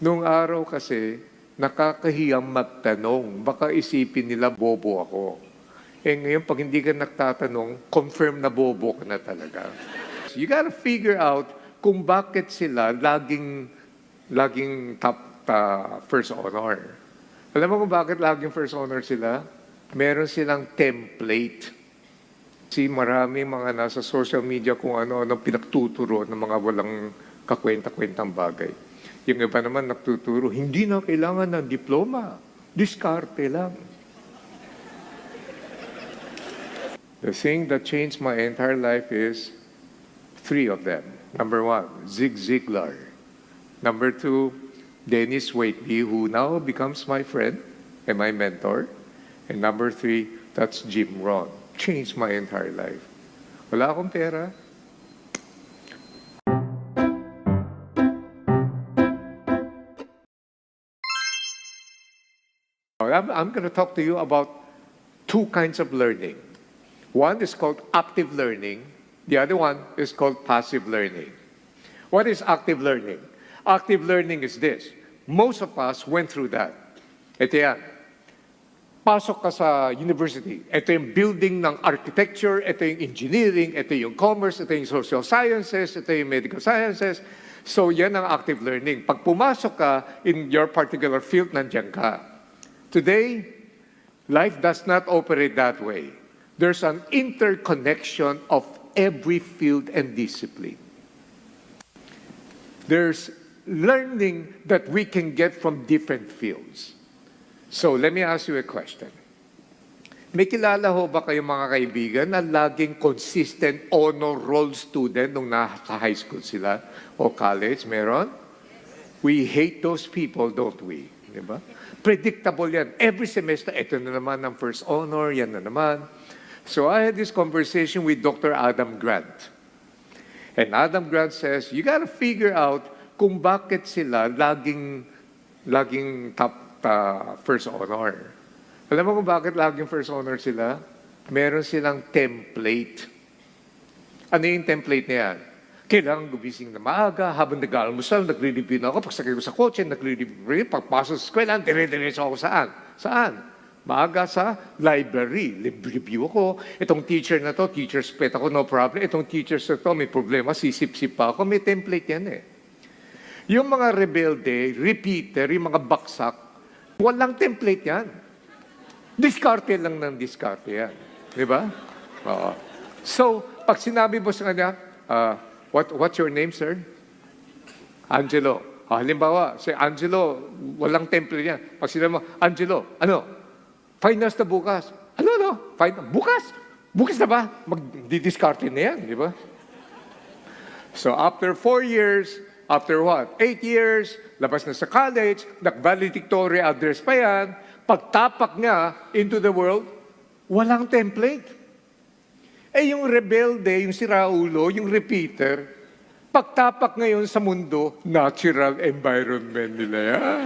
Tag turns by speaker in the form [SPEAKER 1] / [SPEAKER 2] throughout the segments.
[SPEAKER 1] Nung araw kasi, nakakahiyang magtanong. Baka isipin nila bobo ako. Eh ngayon, pag hindi ka nagtatanong, confirm na bobo ka na talaga. So you gotta figure out kung bakit sila laging top first honor. Alam mo kung bakit laging first honor sila? Meron silang template. Si marami mga nasa social media kung ano-ano pinagtuturo ng mga walang kakwenta-kwentang bagay. Yung iba naman nagtuturo, hindi na kailangan ng diploma. Diskarte lang. The thing that changed my entire life is three of them. Number one, Zig Ziglar. Number two, Dennis Waitby, who now becomes my friend and my mentor. And number three, that's Jim Rohn. Changed my entire life. Wala akong pera. I'm going to talk to you about two kinds of learning. One is called active learning. The other one is called passive learning. What is active learning? Active learning is this. Most of us went through that. Ito yan. Pasok ka sa university. Ito yung building ng architecture, ito yung engineering, ito yung commerce, ito yung social sciences, ito yung medical sciences. So yan ang active learning. Pag pumasok ka in your particular field, nandiyan ka. Today, life does not operate that way. There's an interconnection of every field and discipline. There's learning that we can get from different fields. So, let me ask you a question. May kilala ho ba kayong mga kaibigan na laging consistent honor roll student nung nasa high school sila o college? Meron? We hate those people, don't we? Diba? Predictable yan. Every semester, ito na naman ang first honor, yan na naman. So I had this conversation with Dr. Adam Grant. And Adam Grant says, you gotta figure out kung bakit sila laging top first honor. Alam mo kung bakit laging first honor sila? Meron silang template. Ano yung template na yan? Kailangan gumising na maaga, habang nag-aalmusal, nagre-review na ako, pagsakay ko sa kotse, nagre-review, pagpasok sa eskwela, dire-diretso ako saan? Saan? Maaga sa library, review ako. Itong teacher na to, teacher's pet ako, no problem. Itong teachers na to, may problema, sisip-sip pa ako. May template yan eh. Yung mga rebelde, repeater, yung mga baksak, walang template yan. Diskarte lang ng diskarte yan. Di ba? Oo. So, pag sinabi mo sa kanya, what's your name, sir? Angelo. Halimbawa, si Angelo, walang template yan. Pag sinabi mo, Angelo, ano? Finals na bukas. Ano? Bukas? Bukas na ba? Magdi-discarte na yan, di ba? So after 4 years, after what? 8 years, labas na sa college, nag-valedictory address pa yan, pagtapak niya into the world, walang template. Eh yung rebelde, yung siraulo, yung repeater, pagtapak ngayon sa mundo, natural environment nila yan.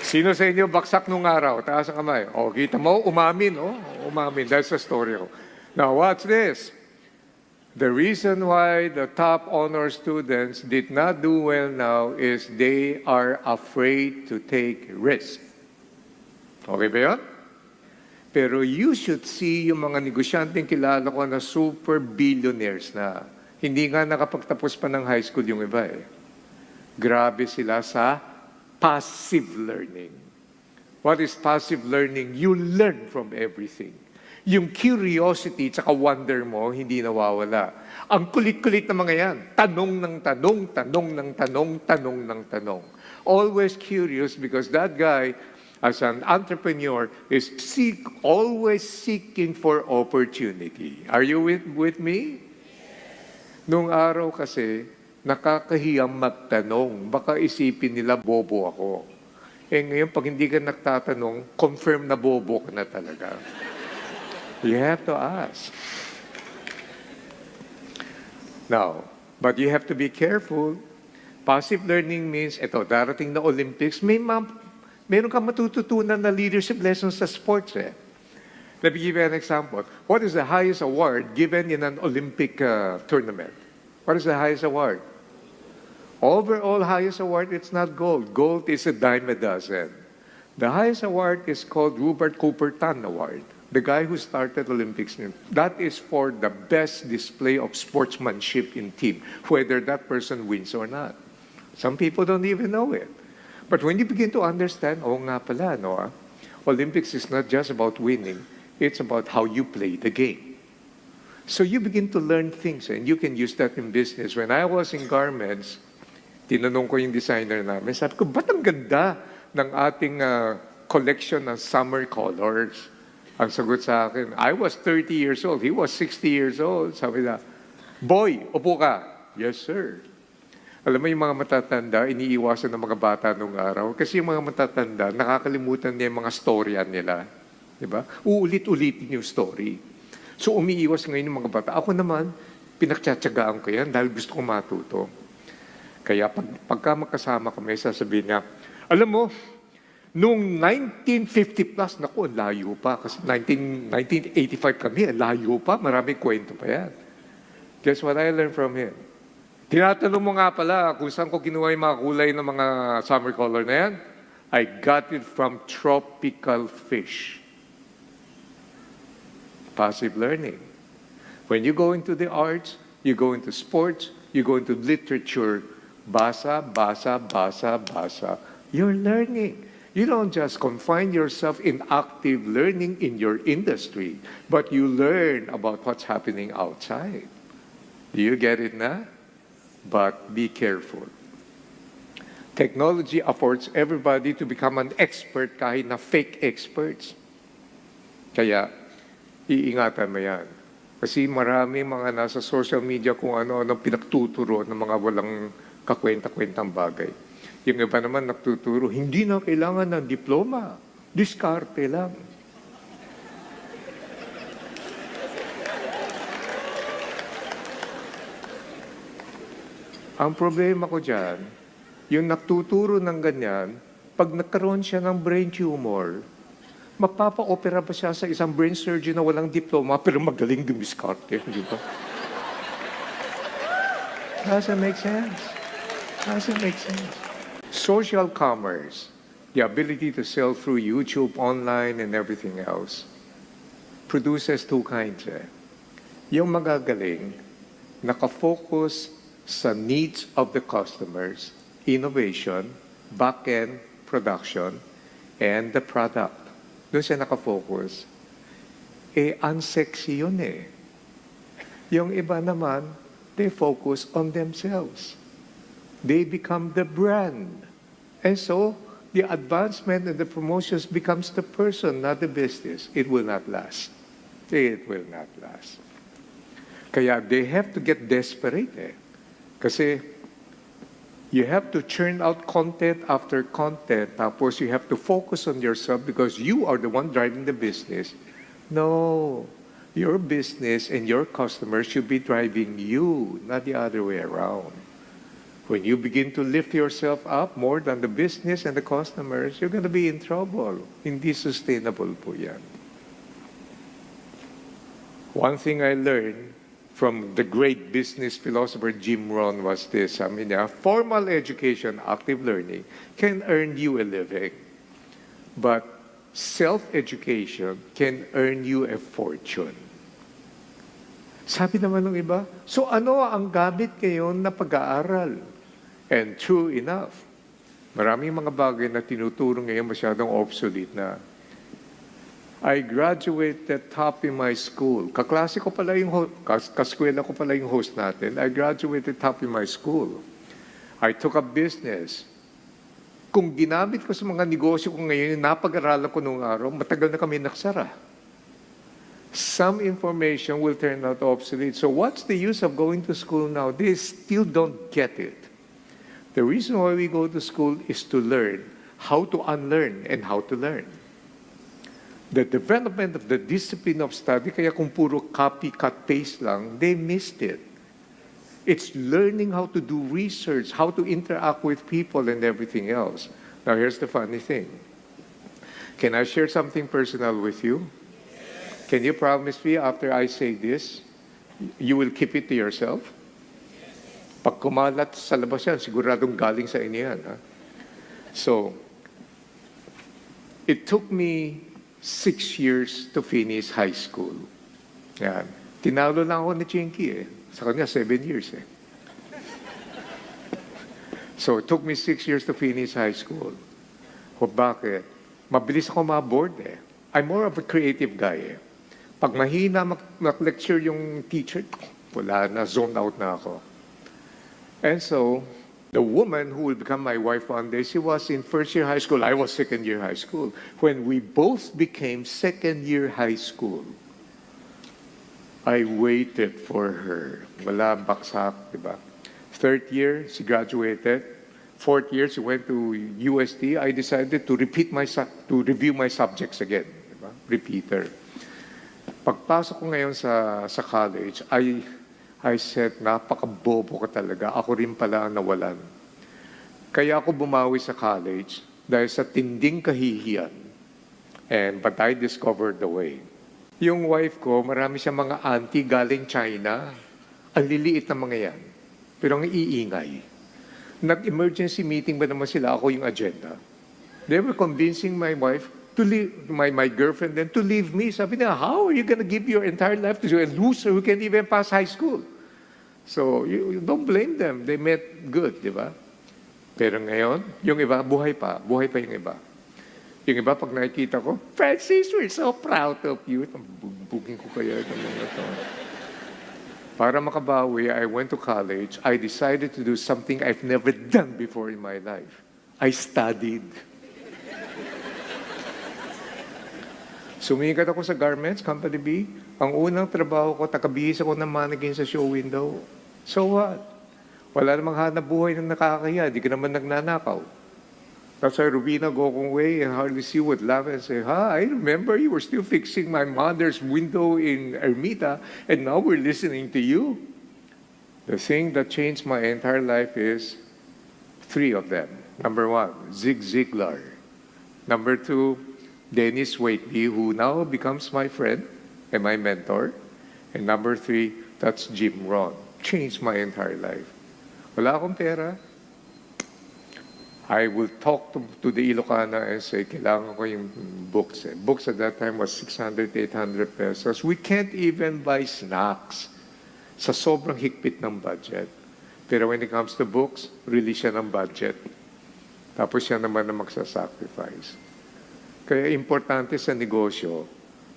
[SPEAKER 1] Sino sa inyo baksak nung araw? Taas ang kamay. O, kita mo, umamin. Umamin. That's the story. Now, watch this. The reason why the top honor students did not do well now is they are afraid to take risk. Okay ba yun? Pero you should see yung mga negosyanteng kilala ko na super billionaires na. Hindi nga nakapagtapos pa ng high school yung iba eh. Grabe sila sa passive learning. What is passive learning? You learn from everything. Yung curiosity tsaka wonder mo, hindi nawawala. Ang kulit-kulit na mga yan. Tanong ng tanong, tanong ng tanong, tanong ng tanong. Always curious because that guy, as an entrepreneur, is always seeking for opportunity. Are you with me? Nung araw kasi, nakakahiyang magtanong. Baka isipin nila bobo ako. Eh ngayon, pag hindi ka nagtatanong, confirm na bobo ka na talaga. You have to ask. Now, but you have to be careful. Passive learning means, darating na Olympics, meron kang matututunan na leadership lessons sa sports eh. Let me give you an example. What is the highest award given in an Olympic tournament? What is the highest award? Overall highest award, it's not gold. Gold is a dime a dozen. The highest award is called Rupert Cooperton Award. The guy who started Olympics. That is for the best display of sportsmanship in team, whether that person wins or not. Some people don't even know it. But when you begin to understand, oh nga pala, no, Olympics is not just about winning. It's about how you play the game. So you begin to learn things, and you can use that in business. When I was in garments, tinanong ko yung designer namin, sabi ko, ba't ang ganda ng ating collection ng summer colors? Ang sagot sa akin, I was 30 years old. He was 60 years old. Sabi na, boy, upo ka. Yes, sir. Alam mo yung mga matatanda, iniiwasan ng mga bata nung araw. Kasi yung mga matatanda, nakakalimutan niya yung mga storyan nila. Diba? Uulit-ulitin yung story. So umiiwas ngayon yung mga bata. Ako naman, pinagtsatsagaan ko yan dahil gusto ko matuto. Kaya pagka magkasama kami, sasabihin niya, alam mo, noong 1950 plus, naku, layo pa. Kasi 1985 kami, layo pa. Maraming kwento pa yan. Guess what I learned from him? Tinatanong mo nga pala kung saan ko kinuha yung mga kulay ng mga summer color na yan. I got it from tropical fish. Passive learning. When you go into the arts, you go into sports, you go into literature, basa, basa, basa, basa. You're learning. You don't just confine yourself in active learning in your industry, but you learn about what's happening outside. Do you get it na? But be careful. Technology affords everybody to become an expert kahit na fake experts. Kaya, iingatan mo yan. Kasi marami mga nasa social media kung ano-ano pinagtuturo ng mga walang kakwenta-kwentang bagay. Yung iba naman nagtuturo, hindi na kailangan ng diploma. Diskarte lang. Ang problema ko dyan, yung nagtuturo ng ganyan, pag nagkaroon siya ng brain tumor, mapapa-opera pa siya sa isang brain surgeon na walang diploma pero magaling dumiskarte, di ba? Doesn't make sense. Doesn't make sense. Social commerce, the ability to sell through YouTube, online, and everything else, produces two kinds. Yung magagaling, nakafocus sa needs of the customers, innovation, back-end production, and the product. Doon siya nakafocus. Unsexy yun eh. Yung iba naman, they focus on themselves. They become the brand. And so, the advancement and the promotions becomes the person, not the business. It will not last. It will not last. Kaya they have to get desperate eh. Kasi you have to churn out content after content, tapos you have to focus on yourself because you are the one driving the business. No, your business and your customers should be driving you, not the other way around. When you begin to lift yourself up more than the business and the customers, you're going to be in trouble. Hindi sustainable po yan. One thing I learned from the great business philosopher Jim Rohn was this. I mean, formal education, active learning, can earn you a living. But self-education can earn you a fortune. Sabi naman ng iba, so ano ang gamit ngayon na pag-aaral? And true enough, maraming mga bagay na tinuturo ngayon masyadong obsolete na. I graduated top in my school. Kaklase ko pala yung kaskwela ko pala yung host natin. I graduated top in my school. I took up business. Kung ginamit ko sa mga negosyo ko ngayon, napag-aralan ko nung araw, matagal na kami naksara. Some information will turn out obsolete. So what's the use of going to school now? They still don't get it. The reason why we go to school is to learn how to unlearn and how to learn. The development of the discipline of study, kaya kung puro copy, cut, paste lang, they missed it. It's learning how to do research, how to interact with people and everything else. Now here's the funny thing. Can I share something personal with you? Can you promise me after I say this, you will keep it to yourself? Pag kumalat sa labas yan, siguradong galing sa inyo yan. Ha? So, it took me 6 years to finish high school. Yan. Tinalo lang ako ni Chinky eh. Sa kanya, 7 years eh. So, it took me 6 years to finish high school. O bakit? Mabilis ako ma-board eh. I'm more of a creative guy eh. Pag mahina mag-lecture yung teacher, wala na, zoned out na ako. And so, the woman who will become my wife one day, she was in first year high school. I was second year high school. When we both became second year high school, I waited for her. Wala, baksak, di ba? Third year, she graduated. Fourth year, she went to UST. I decided to review my subjects again. Di ba? Repeater. Pagpasok ko ngayon sa college, I said, napakabobo ka talaga. Ako rin pala ang nawalan. Kaya ako bumawi sa college dahil sa tinding kahihiyan. But I discovered the way. Yung wife ko, marami siyang mga auntie galing China. Ang liliit na mga yan. Pero ang iingay. Nag-emergency meeting ba naman sila? Ako yung agenda. They were convincing my wife to leave, my girlfriend then to leave me. Sabi niya, how are you gonna give your entire life to a loser who can't even pass high school? So, you don't blame them. They met good, di ba? Pero ngayon, yung iba, buhay pa. Buhay pa yung iba. Yung iba, pag nakikita ko, Francis, we're so proud of you. Bugbugin ko kaya ng mga to. Para makabawi, I went to college. I decided to do something I've never done before in my life. I studied. Sumikat ako sa Garments, Company B. Ang unang trabaho ko, takabihis ako ng mannequin sa show window. So what? Wala namang hanap buhay na nakakaya. Di ka naman nagnanakaw. That's why Rubina go kong way and hardly see would laugh and say, I remember you were still fixing my mother's window in Ermita and now we're listening to you. The thing that changed my entire life is 3 of them. Number 1, Zig Ziglar. Number 2, Dennis Waitby, who now becomes my friend and my mentor. And number 3, that's Jim Rohn. Changed my entire life. Wala akong pera. I will talk to the Ilocana and say, kailangan ko yung books. Books at that time was 600, 800 pesos. We can't even buy snacks sa sobrang higpit ng budget. Pero when it comes to books, release siya ng budget. Tapos siya naman na magsasacrifice. Kaya importante sa negosyo,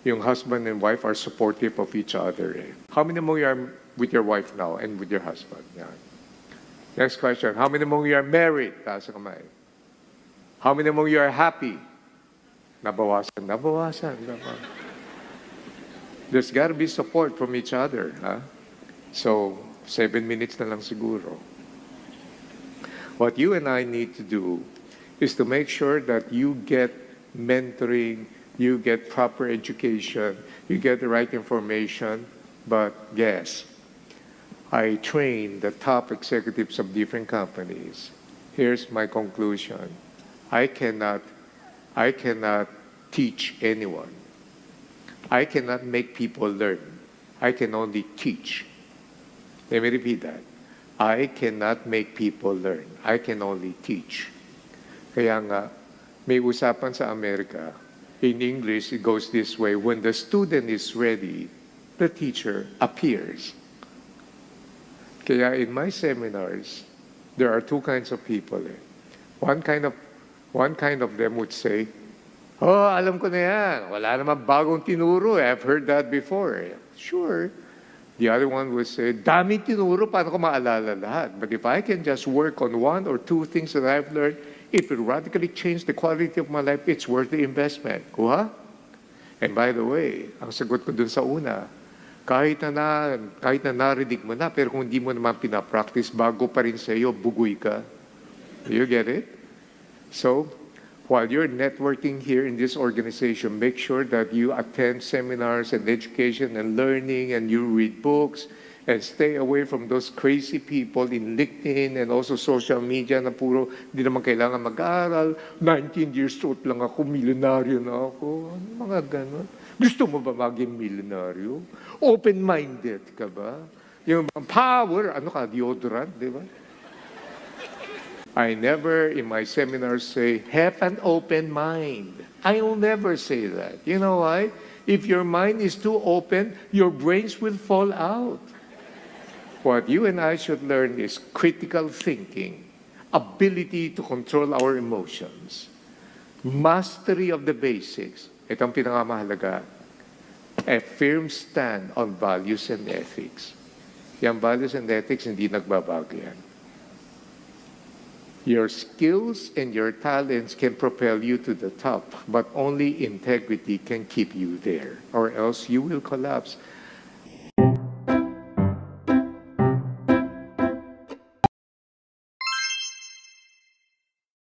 [SPEAKER 1] yung husband and wife are supportive of each other. How many mo you are with your wife now and with your husband? Yan. Next question. How many among you are married? Taas ang kamay. How many among you are happy? Nabawasan. There's got to be support from each other. Huh? So, 7 minutes na lang siguro. What you and I need to do is to make sure that you get mentoring, you get proper education, you get the right information, but yes, I train the top executives of different companies. Here's my conclusion. I cannot teach anyone. I cannot make people learn. I can only teach. Let me repeat that. I cannot make people learn. I can only teach. Kaya nga, may usapan sa Amerika. In English, it goes this way. When the student is ready, the teacher appears. Kaya in my seminars, there are 2 kinds of people. One kind of them would say, oh, alam ko na yan. Wala naman bagong tinuro. I've heard that before. Sure. The other one would say, dami tinuro, paano ko maalala lahat? But if I can just work on 1 or 2 things that I've learned, it will radically change the quality of my life. It's worth the investment. Kuha? And by the way, ang sagot ko dun sa una, kahit na narinig mo na, pero kung hindi mo naman pinapractice, bago pa rin sa iyo, bugoy ka. You get it? So, while you're networking here in this organization, make sure that you attend seminars and education and learning, and you read books, and stay away from those crazy people in LinkedIn and also social media na puro, di naman kailangan mag-aaral, 19 years old lang ako, milyonaryo na ako. Ano mga ganon? Gusto mo ba maging milyonaryo? Open-minded ka ba? Yung power, ano ka, deodorant, di ba? I never in my seminars say, have an open mind. I will never say that. You know why? If your mind is too open, your brains will fall out. What you and I should learn is critical thinking, ability to control our emotions, mastery of the basics. Ito ang pinakamahalaga. A firm stand on values and ethics. Yung values and ethics, hindi nagbabago yan. Your skills and your talents can propel you to the top, but only integrity can keep you there, or else you will collapse.